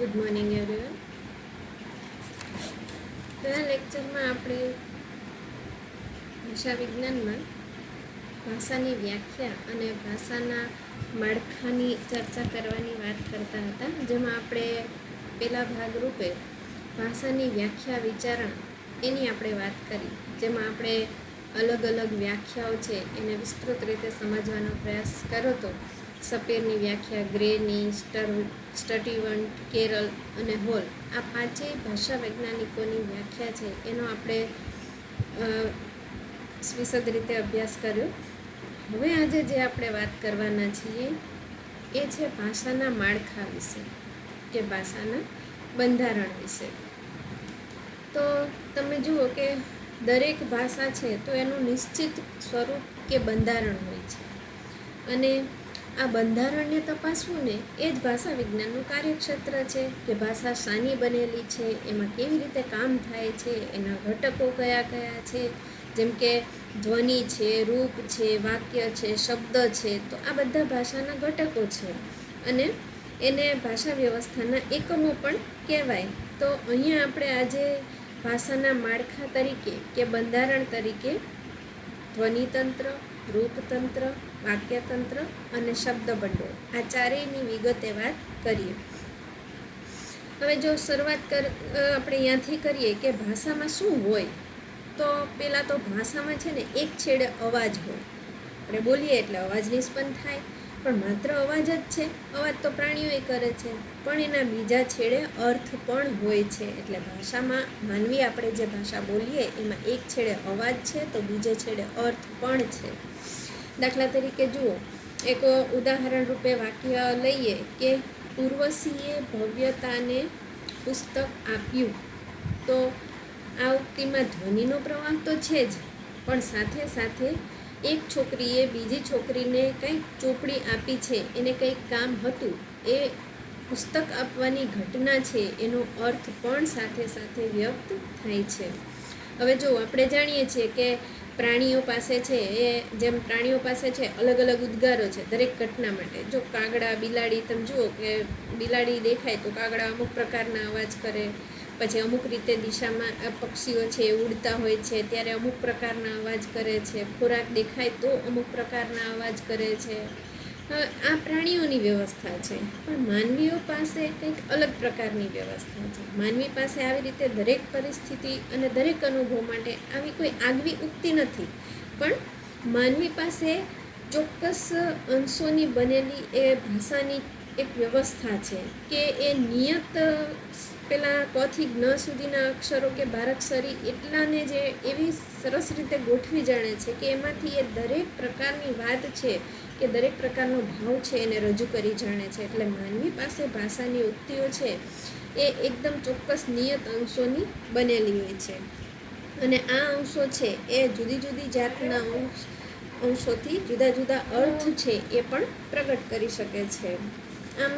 Good morning everyone. પહેલા લેક્ચરમાં આપણે ભાષા વિજ્ઞાનમાં ભાષાની વ્યાખ્યા અને ભાષાના માળખાની ચર્ચા કરવાની વાત કરતા હતા, જેમાં આપણે પહેલા ભાગરૂપે ભાષાની વ્યાખ્યા વિચારણ એની આપણે વાત કરી, જેમાં આપણે અલગ અલગ વ્યાખ્યાઓ છે એને વિસ્તૃત રીતે સમજવાનો પ્રયાસ કર્યો હતો. સપેરની વ્યાખ્યા, ગ્રેની, સ્ટર્ટીવન્ટ, કેરલ અને હોલ, આ પાંચેય ભાષા વૈજ્ઞાનિકોની વ્યાખ્યા છે એનો આપણે વિશદ રીતે અભ્યાસ કર્યો. હવે આજે જે આપણે વાત કરવાના છીએ એ છે ભાષાના માળખા વિશે કે ભાષાના બંધારણ વિશે. તો તમે જુઓ કે દરેક ભાષા છે તો એનું નિશ્ચિત સ્વરૂપ કે બંધારણ હોય છે, અને આ બંધારણને તપાસવું ને એ જ ભાષા વિજ્ઞાનનું કાર્યક્ષેત્ર છે કે ભાષા શાની બનેલી છે, એમાં કેવી રીતે કામ થાય છે, એના ઘટકો કયા કયા છે, જેમ કે ધ્વનિ છે, રૂપ છે, વાક્ય છે, શબ્દ છે. તો આ બધા ભાષાના ઘટકો છે અને એને ભાષા વ્યવસ્થાના એકમો પણ કહેવાય. તો અહીંયા આપણે આજે ભાષાના માળખા તરીકે કે બંધારણ તરીકે ધ્વનિતંત્ર, રૂપતંત્ર, વાક્યતંત્ર અને શબ્દભંડોળ, આ ચારેયની વિગતે વાત કરીએ. હવે જો શરૂઆત આપણે અહીંયાથી કરીએ કે ભાષામાં શું હોય, તો પહેલાં તો ભાષામાં છે ને એક છેડે અવાજ હોય. આપણે બોલીએ એટલે અવાજ નિષ્પન્ન થાય, પણ માત્ર અવાજ જ છે? અવાજ તો પ્રાણીઓએ કરે છે, પણ એના બીજા છેડે અર્થ પણ હોય છે. એટલે ભાષામાં માનવી આપણે જે ભાષા બોલીએ એમાં એક છેડે અવાજ છે તો બીજે છેડે અર્થ પણ છે. દાખલા તરીકે જુઓ, એક ઉદાહરણ રૂપે વાક્ય લઈએ કે ઉર્વશીએ ભવ્યતાને પુસ્તક આપ્યું. તો આ ઉક્તિમાં ધ્વનિનો પ્રવાહ તો છે જ, પણ સાથે સાથે એક છોકરીએ બીજી છોકરીને કંઈક ચોપડી આપી છે, એને કંઈક કામ હતું, એ પુસ્તક આપવાની ઘટના છે, એનો અર્થ પણ સાથે સાથે વ્યક્ત થાય છે. હવે જો આપણે જાણીએ છીએ કે પ્રાણીઓ પાસે છે એ જેમ પ્રાણીઓ પાસે છે અલગ અલગ ઉદ્ગારો છે દરેક ઘટના માટે. જો કાગડા, બિલાડી, તમે જુઓ કે બિલાડી દેખાય તો કાગડા અમુક પ્રકારના અવાજ કરે, પછી અમુક રીતે દિશામાં પક્ષીઓ છે એ ઉડતા હોય છે ત્યારે અમુક પ્રકારના અવાજ કરે છે, ખોરાક દેખાય તો અમુક પ્રકારના અવાજ કરે છે. આ પ્રાણીઓની વ્યવસ્થા છે, પણ માનવીઓ પાસે કંઈક અલગ પ્રકારની વ્યવસ્થા છે. માનવી પાસે આવી રીતે દરેક પરિસ્થિતિ અને દરેક અનુભવ માટે આવી કોઈ આગવી ઉક્તિ નથી, પણ માનવી પાસે ચોક્કસ અંશોની બનેલી એ ભાષાની એક વ્યવસ્થા છે કે એ નિયત પેલા ક થી જ્ઞ સુધીના અક્ષરો કે બારાક્ષરી એટલાને જે એવી સરસ રીતે ગોઠવી જાણે છે કે એમાંથી એ દરેક પ્રકારની વાત છે કે દરેક પ્રકારનો ભાવ છે એને રજૂ કરી જાણે છે. એટલે માનવી પાસે ભાષાની ઉક્તિઓ છે એ એકદમ ચોક્કસ નિયત અંશોની બનેલી હોય છે, અને આ અંશો છે એ જુદી જુદી જાતના અંશોથી જુદા જુદા અર્થ છે એ પણ પ્રગટ કરી શકે છે. આમ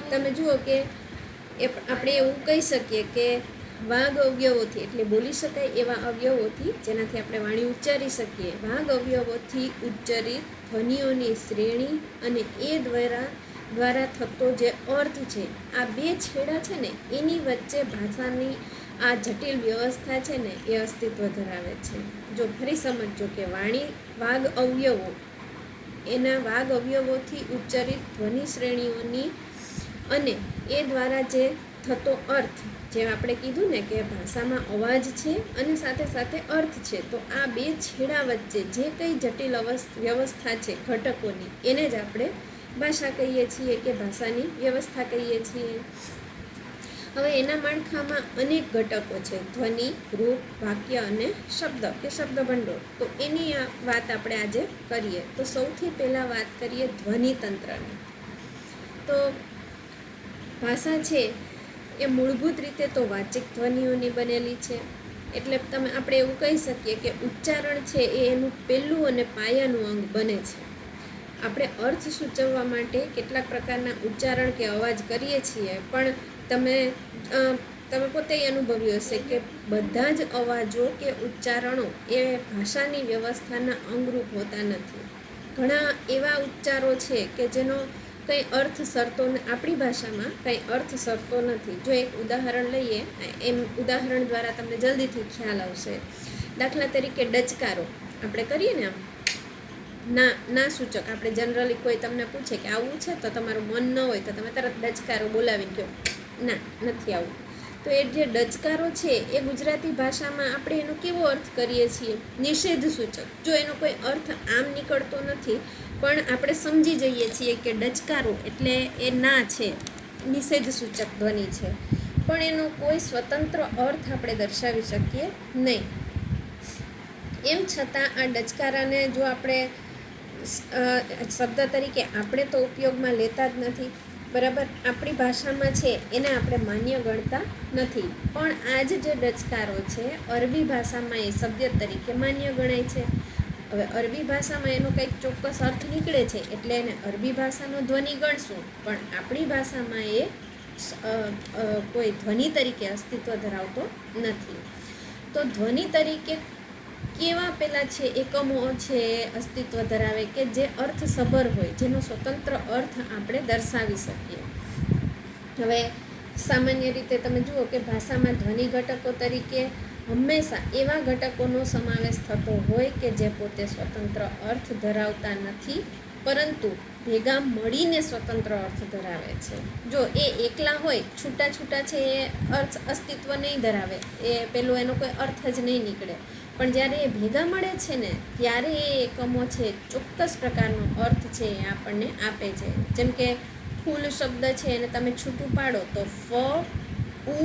તમે જુઓ કે આપણે એવું કહી શકીએ કે વાઘ અવયવોથી, એટલે બોલી શકાય એવા અવયવોથી જેનાથી આપણે વાણી ઉચ્ચારી શકીએ, વાઘ અવયવોથી ઉચ્ચરિત ધ્વનિઓની શ્રેણી અને એ દ્વારા થતો જે અર્થ છે, આ બે છેડા છે ને એની વચ્ચે ભાષાની આ જટિલ વ્યવસ્થા છે ને એ અસ્તિત્વ ધરાવે છે. જો ફરી સમજો કે વાણી વાઘ અવયવો, એના વાઘ અવયવોથી ઉચ્ચરિત ધ્વનિ શ્રેણીઓની અને એ દ્વારા જે થતો અર્થ, જેમ આપણે કીધું ને કે ભાષામાં અવાજ છે અને સાથે સાથે અર્થ છે, તો આ બે છેડા વચ્ચે જે કંઈ જટિલ વ્યવસ્થા છે ઘટકોની, એને જ આપણે ભાષા કહીએ છીએ કે ભાષાની વ્યવસ્થા કહીએ છીએ. હવે એના માળખામાં અનેક ઘટકો છે, ધ્વનિ, રૂપ, વાક્ય અને શબ્દ કે શબ્દભંડોળ. તો એની આ વાત આપણે આજે કરીએ. તો સૌથી પહેલાં વાત કરીએ ધ્વનિતંત્રની. તો ભાષા છે એ મૂળભૂત રીતે તો વાચિક ધ્વનિઓની બનેલી છે. એટલે આપણે એવું કહી શકીએ કે ઉચ્ચારણ છે એ એનું પહેલું અને પાયાનું અંગ બને છે. આપણે અર્થ સૂચવવા માટે કેટલાક પ્રકારના ઉચ્ચારણ કે અવાજ કરીએ છીએ, પણ તમે પોતે અનુભવ્યું હશે કે બધા જ અવાજો કે ઉચ્ચારણો એ ભાષાની વ્યવસ્થાના અંગરૂપ હોતા નથી. ઘણા એવા ઉચ્ચારો છે કે જેનો કંઈ અર્થ સરતો આપણી ભાષામાં કંઈ અર્થ સરતો નથી. જો એક ઉદાહરણ લઈએ, એમ ઉદાહરણ દ્વારા તમને જલ્દીથી ખ્યાલ આવશે. દાખલા તરીકે ડચકારો આપણે કરીએ ને, આમ ના સૂચક. આપણે જનરલી કોઈ તમને પૂછે કે આવું છે, તો તમારું મન ન હોય તો તમે તરત ડચકારો બોલાવીને કહો ના, નથી આવું. તો એ જે ડચકારો છે એ ગુજરાતી ભાષામાં આપણે એનો કેવો અર્થ કરીએ છીએ? નિષેધ સૂચક. જો એનો કોઈ અર્થ આમ નીકળતો નથી, પણ આપણે સમજી જઈએ છીએ કે ડચકારો એટલે એ ના છે, નિષેધ સૂચક ધ્વનિ છે, પણ એનો કોઈ સ્વતંત્ર અર્થ આપણે દર્શાવી શકીએ નહીં. એમ છતાં આ ડચકારાને જો આપણે શબ્દ તરીકે આપણે તો ઉપયોગમાં લેતા જ નથી, બરાબર. આપણી ભાષામાં છે એને આપણે માન્ય ગણતા નથી, પણ આ જે ડચકારો છે અરબી ભાષામાં એ શબ્દ તરીકે માન્ય ગણાય છે. હવે અરબી ભાષામાં એનો કંઈક ચોક્કસ અર્થ નીકળે છે એટલે એને અરબી ભાષાનો ધ્વનિ ગણશું, પણ આપણી ભાષામાં એ કોઈ ધ્વનિ તરીકે અસ્તિત્વ ધરાવતો નથી. તો ધ્વનિ તરીકે કેવા પેલા છે એકમો છે અસ્તિત્વ ધરાવે કે જે અર્થસભર હોય, જેનો સ્વતંત્ર અર્થ આપણે દર્શાવી શકીએ. હવે સામાન્ય રીતે તમે જુઓ કે ભાષામાં ધ્વનિ ઘટકો તરીકે હંમેશા એવા ઘટકોનો સમાવેશ થતો હોય કે જે પોતે સ્વતંત્ર અર્થ ધરાવતા નથી, પરંતુ ભેગા મળીને સ્વતંત્ર અર્થ ધરાવે છે. જો એ એકલા હોય, છૂટા છૂટા છે, એ અર્થ અસ્તિત્વ નહીં ધરાવે, એ પેલો એનો કોઈ અર્થ જ નહીં નીકળે. પણ જ્યારે એ ભેગા મળે છે ને, ત્યારે એ એકમો છે ચોક્કસ પ્રકારનો અર્થ છે એ આપણને આપે છે. જેમ કે ફૂલ શબ્દ છે એને તમે છૂટું પાડો તો ફ, ઉ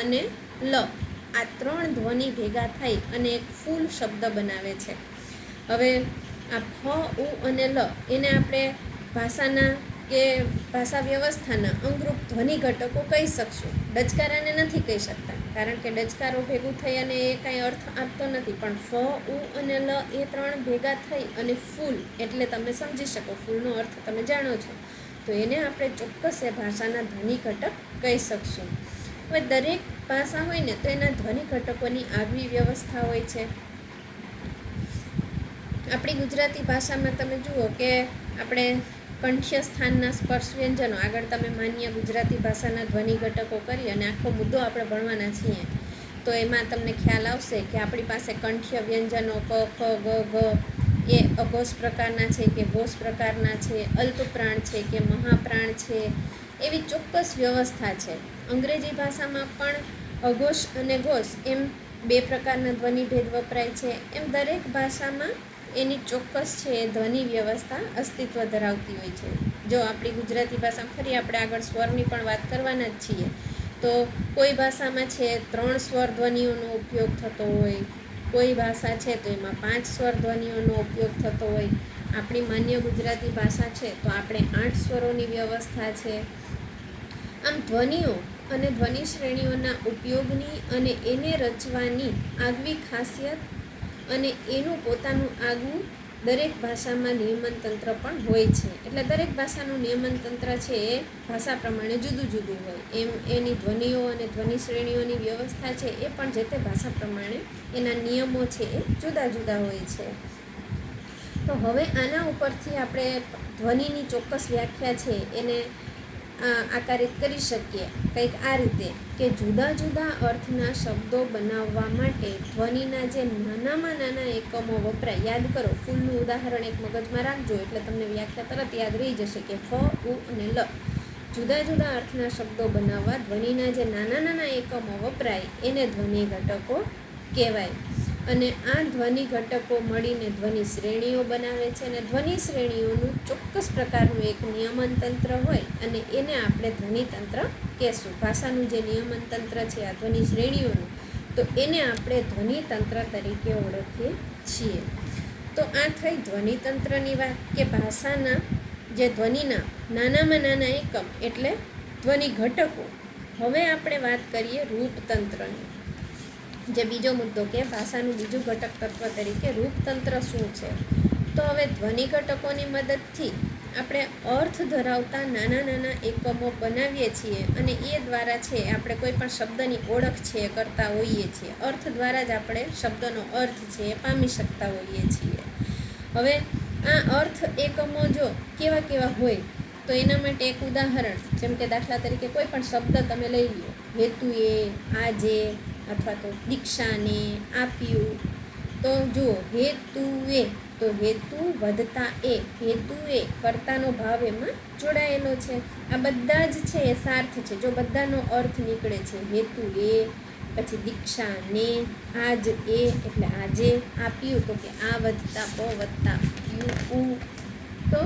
અને લ, આ 3 ધ્વનિ ભેગા થઈ અને એક ફૂલ શબ્દ બનાવે છે. હવે આ ફ, ઉ અને લ એને આપણે ભાષાના કે ભાષા વ્યવસ્થાના અંગરૂપ ધ્વનિ ઘટકો કહી શકશું. ડચકારાને નથી કહી શકતા, કારણ કે ડચકારો ભેગું થઈ અને એ કાંઈ અર્થ આપતો નથી. પણ ફ, ઉ અને લ એ 3 ભેગા થઈ અને ફૂલ, એટલે તમે સમજી શકો, ફૂલનો અર્થ તમે જાણો છો, તો એને આપણે ચોક્કસ એ ભાષાના ધ્વનિ ઘટક કહી શકશું. હવે દરેક ભાષા હોય ને તો એના ધ્વનિ ઘટકોની આગવી વ્યવસ્થા હોય છે. આપણી ગુજરાતી ભાષામાં તમે જુઓ કે આપણે કંઠ્ય સ્થાનના સ્પર્શ વ્યંજનો, આગળ તમે માન્ય ગુજરાતી ભાષાના ધ્વનિ ઘટકો કરી અને આખો મુદ્દો આપણે ભણવાના છીએ, તો એમાં તમને ખ્યાલ આવશે કે આપણી પાસે કંઠ્ય વ્યંજનો ક, ખ, ગ, ઘ એ અઘોષ પ્રકારના છે કે ઘોષ પ્રકારના છે, અલ્પપ્રાણ છે કે મહાપ્રાણ છે, એવી ચોક્કસ વ્યવસ્થા છે. અંગ્રેજી ભાષામાં પણ અઘોષ અને ઘોષ એમ 2 પ્રકારના ધ્વનિભેદ વપરાય છે. એમ દરેક ભાષામાં એની ચોક્કસ છે ધ્વનિ વ્યવસ્થા અસ્તિત્વ ધરાવતી હોય છે. જો આપણી ગુજરાતી ભાષામાં ફરી આપણે આગળ સ્વરની પણ વાત કરવાના જ છીએ, તો કોઈ ભાષામાં છે 3 સ્વર ધ્વનિઓનો ઉપયોગ થતો હોય, કોઈ ભાષા છે તો એમાં 5 સ્વર ધ્વનિઓનો ઉપયોગ થતો હોય. આપણી માન્ય ગુજરાતી ભાષા છે તો આપણે 8 સ્વરોની વ્યવસ્થા છે. આમ ધ્વનિઓ અને ધ્વનિ શ્રેણીઓના ઉપયોગની અને એને રચવાની આગવી ખાસિયત અને એનું પોતાનું આગવું દરેક ભાષામાં નિયમન તંત્ર પણ હોય છે. એટલે દરેક ભાષાનું નિયમન તંત્ર છે એ ભાષા પ્રમાણે જુદું જુદું હોય, એમ એની ધ્વનિઓ અને ધ્વનિ શ્રેણીઓની વ્યવસ્થા છે એ પણ જે તે ભાષા પ્રમાણે એના નિયમો છે એ જુદા જુદા હોય છે. તો હવે આના ઉપરથી આપણે ધ્વનિની ચોક્કસ વ્યાખ્યા છે એને આકારિત કરી શકીએ કંઈક આ રીતે કે જુદા જુદા અર્થના શબ્દો બનાવવા માટે ધ્વનિના જે નાનામાં નાના એકમો વપરાય. યાદ કરો, ફૂલનું ઉદાહરણ એક મગજમાં રાખજો એટલે તમને વ્યાખ્યા તરત યાદ રહી જશે કે ફ, ઉ અને લ. જુદા જુદા અર્થના શબ્દો બનાવવા ધ્વનિના જે નાના નાના એકમો વપરાય એને ધ્વનિ ઘટકો કહેવાય. અને આ ધ્વનિ ઘટકો મળીને ધ્વનિ શ્રેણીઓ બનાવે છે, અને ધ્વનિ શ્રેણીઓનું ચોક્કસ પ્રકારનું એક નિયમન તંત્ર હોય અને એને આપણે ધ્વનિતંત્ર કહેશું. ભાષાનું જે નિયમન તંત્ર છે આ ધ્વનિ શ્રેણીઓનું, તો એને આપણે ધ્વનિતંત્ર તરીકે ઓળખીએ છીએ. તો આ થઈ ધ્વનિતંત્રની વાત કે ભાષાના જે ધ્વનિના નાનામાં નાના એકમ એટલે ધ્વનિ ઘટકો. હવે આપણે વાત કરીએ રૂપતંત્રની, જે બીજો મુદ્દો કે ભાષાનું બીજું ઘટક તત્વ તરીકે રૂપતંત્ર શું છે. તો હવે ધ્વનિ ઘટકોની મદદથી આપણે અર્થ ધરાવતા નાના નાના એકમો બનાવીએ છીએ અને એ દ્વારા છે આપણે કોઈ પણ શબ્દની ઓળખ છે કરતા હોઈએ છીએ. અર્થ દ્વારા જ આપણે શબ્દનો અર્થ છે એ પામી શકતા હોઈએ છીએ. હવે આ અર્થ એકમો જો કેવા કેવા હોય તો એના માટે એક ઉદાહરણ, જેમ કે દાખલા તરીકે કોઈ પણ શબ્દ તમે લઈ લો, હેતુએ, આજે, અથવા તો દીક્ષાને, આપ્યું. તો જુઓ, હેતુએ, તો હેતુ વધતા હેતુએ કર્તાનો ભાવ એમાં જોડાયેલો છે. આ બધા જ છે એ સાર્થ છે. જો બધાનો અર્થ નીકળે છે, હેતુએ, પછી દીક્ષાને, આજ એ એટલે આજે, આપ્યું તો કે આ વધતા પ વધતા યુ. તો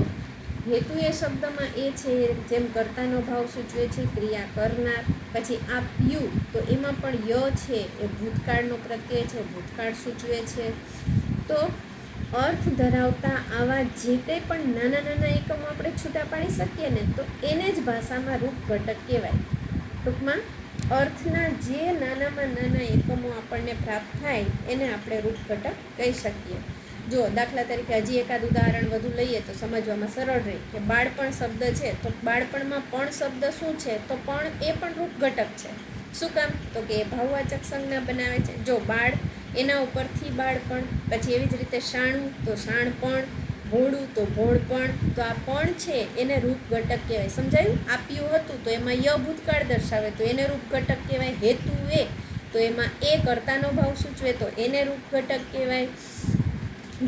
હેતુ એ શબ્દમાં એ છે જેમ કર્તાનો ભાવ સૂચવે છે, ક્રિયા કરનાર. પછી આપ્યું તો એમાં પણ ય છે એ ભૂતકાળનો પ્રત્યય છે, ભૂતકાળ સૂચવે છે. તો અર્થ ધરાવતા આવા જે કંઈ પણ નાના નાના એકમો આપણે છૂટા પાડી શકીએ ને, તો એને જ ભાષામાં રૂપ ઘટક કહેવાય. ટૂંકમાં અર્થના જે નાનામાં નાના એકમો આપણને પ્રાપ્ત થાય એને આપણે રૂપ ઘટક કહી શકીએ. જો દાખલા તરીકે હજી એકાદ ઉદાહરણ વધુ લઈએ તો સમજવામાં સરળ રહે કે બાળપણ શબ્દ છે, તો બાળપણમાં પણ શબ્દ શું છે, તો પણ એ પણ રૂપ ઘટક છે. શું કામ? તો કે એ ભાવવાચક સંજ્ઞા બનાવે છે. જો બાળ, એના ઉપરથી બાળપણ, પછી એવી જ રીતે શાણું તો શાણપણ, ભોળું તો ભોળપણ. તો આ પણ છે એને રૂપ ઘટક કહેવાય. સમજાયું? આપ્યું હતું તો એમાં ય ભૂતકાળ દર્શાવે તો એને રૂપ ઘટક કહેવાય. હેતુ એ તો એમાં એ કર્તાનો ભાવ સૂચવે તો એને રૂપ ઘટક કહેવાય.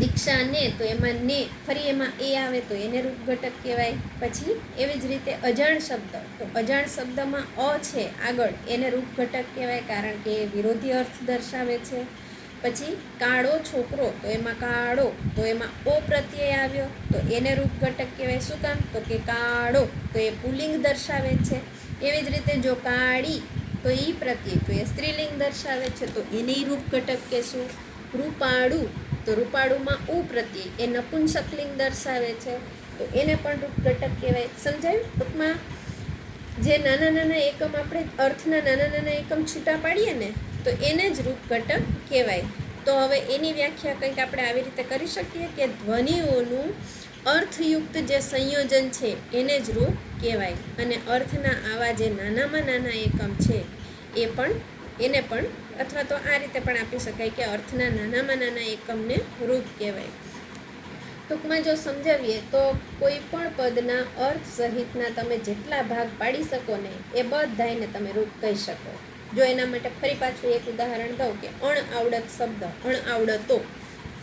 દીક્ષા ને તો એમાં ને ફરી એમાં એ આવે તો એને રૂપ ઘટક કહેવાય. પછી એવી જ રીતે અજાણ શબ્દ, તો અજાણ શબ્દમાં અ છે આગળ, એને રૂપ ઘટક કહેવાય, કારણ કે એ વિરોધી અર્થ દર્શાવે છે. પછી કાળો છોકરો તો એમાં કાળો તો એમાં ઓ પ્રત્યય આવ્યો તો એને રૂપ ઘટક કહેવાય. શું કામ? તો કે કાળો તો એ પુલ્લિંગ દર્શાવે છે. એવી જ રીતે જો કાળી તો એ પ્રત્યય તો એ સ્ત્રીલિંગ દર્શાવે છે તો એને રૂપ ઘટક કહેશું. રૂપાળું તો રૂપાળુમાં ઉ પ્રત્યય એ નપુંસકલિંગ દર્શાવે છે તો એને પણ રૂપ ઘટક કહેવાય. સમજાયું? ટૂંકમાં જે નાના નાના એકમ આપણે અર્થના નાના નાના એકમ છૂટા પાડીએ ને, તો એને જ રૂપ ઘટક કહેવાય. તો હવે એની વ્યાખ્યા કંઈક આપણે આવી રીતે કરી શકીએ કે ધ્વનિઓનું અર્થયુક્ત જે સંયોજન છે એને જ રૂપ કહેવાય. અને અર્થના આવા જે નાનામાં નાના એકમ છે એ પણ એને પણ, અથવા તો આ રીતે પણ આપી શકાય કે અર્થના નાનામાં નાના એકમને રૂપ કહેવાય. ટૂંકમાં જો સમજાવીએ તો કોઈ પણ પદના અર્થ સહિતના તમે જેટલા ભાગ પાડી શકો ને એ બધાને તમે રૂપ કહી શકો. જો એના માટે ફરી પાછું એક ઉદાહરણ દઉં કે અણઆવડત શબ્દ, અણઆવડતો.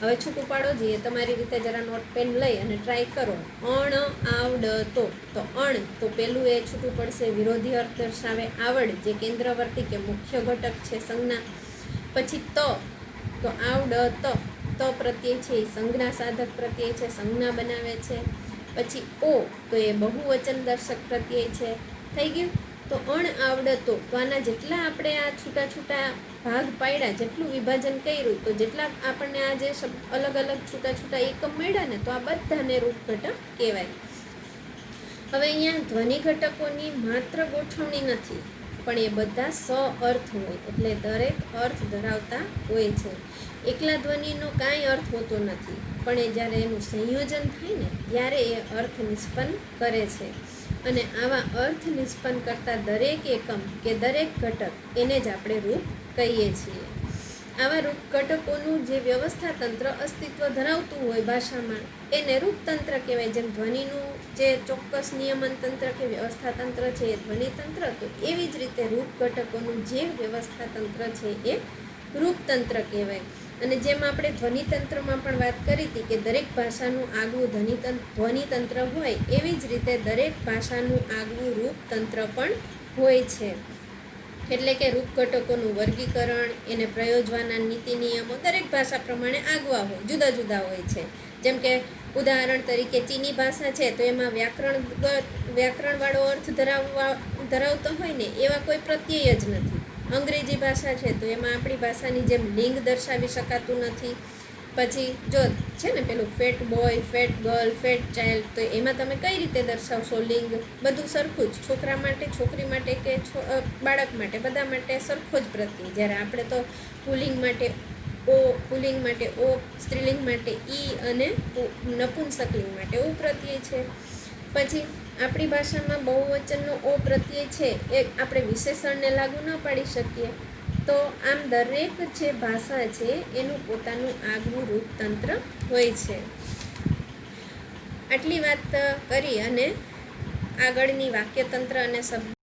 હવે છૂટું પાડો જઈએ તમારી રીતે જરા નોટ પેન લઈ અને ટ્રાય કરો. અણઆવડતો તો અણ તો પેલું એ છૂટું પડશે, વિરોધી અર્થ દર્શાવે. આવડ જે કેન્દ્રવર્તી કે મુખ્ય ઘટક છે સંજ્ઞા. પછી તો આવડત તો પ્રત્યય છે એ સંજ્ઞા સાધક પ્રત્યય છે, સંજ્ઞા બનાવે છે. પછી ઓ તો એ બહુવચન દર્શક પ્રત્યય છે. થઈ ગયું? તો અણઆવડતો તો આના જેટલા આપણે આ છૂટા છૂટા ભાગ પાડ્યા, જેટલું વિભાજન કર્યું, તો જેટલા આપણને આ જે અલગ અલગ છૂટા છૂટા એકમ મળ્યા ને, તો આ બધાને રૂપ ઘટક કહેવાય. હવે અહીંયા ધ્વનિ ઘટકોની માત્ર ગોઠવણી નથી, પણ એ બધા સ-અર્થ હોય, એટલે દરેક અર્થ ધરાવતા હોય છે. એકલા ધ્વનિનો કાંઈ અર્થ હોતો નથી, પણ એ જ્યારે એનું સંયોજન થાય ને ત્યારે એ અર્થ નિષ્પન્ન કરે છે. અને આવા અર્થ નિષ્પન્ન કરતા દરેક એકમ કે દરેક ઘટક એને જ આપણે રૂપ કહીએ છીએ. આવા રૂપ ઘટકોનું જે વ્યવસ્થા તંત્ર અસ્તિત્વ ધરાવતું હોય ભાષામાં એને રૂપતંત્ર કહેવાય. જેમ ધ્વનિનું જે ચોક્કસ નિયમન તંત્ર કે વ્યવસ્થા તંત્ર છે એ ધ્વનિતંત્ર, તો એવી જ રીતે રૂપ ઘટકોનું જે વ્યવસ્થા તંત્ર છે એ રૂપતંત્ર કહેવાય. અને જેમ આપણે ધ્વનિતંત્રમાં પણ વાત કરી હતી કે દરેક ભાષાનું આગવું ધ્વનિતંત્ર હોય, એવી જ રીતે દરેક ભાષાનું આગવું રૂપતંત્ર પણ હોય છે. એટલે કે રૂપ ઘટકોનું વર્ગીકરણ, એને પ્રયોજવાના નીતિ નિયમો દરેક ભાષા પ્રમાણે આગવા હોય, જુદા જુદા હોય છે. જેમ કે ઉદાહરણ તરીકે ચીની ભાષા છે તો એમાં વ્યાકરણવાળો અર્થ ધરાવતો હોય ને એવા કોઈ પ્રત્યય જ નથી. અંગ્રેજી ભાષા છે તો એમાં આપણી ભાષાની જેમ લિંગ દર્શાવી શકાતું નથી. પછી જો છે ને પેલું fat boy, fat girl, fat child, તો એમાં તમે કઈ રીતે દર્શાવશો લિંગ? બધું સરખું જ, છોકરા માટે, છોકરી માટે કે બાળક માટે, બધા માટે સરખો જ પ્રત્યય. જ્યારે આપણે તો પુલ્લિંગ માટે ઓ, પુલ્લિંગ માટે ઓ, સ્ત્રીલિંગ માટે ઈ અને નપુંસકલિંગ માટે ઓ પ્રત્યય છે. પછી આપણી ભાષામાં બહુવચનનો ઓ પ્રત્યય છે એ આપણે વિશેષણને લાગુ ન પાડી શકીએ. તો આમ દરેક જે ભાષા છે એનું પોતાનું આગવું રૂપતંત્ર હોય છે. આટલી વાત કરી અને આગળની વાક્યતંત્ર અને શબ્દ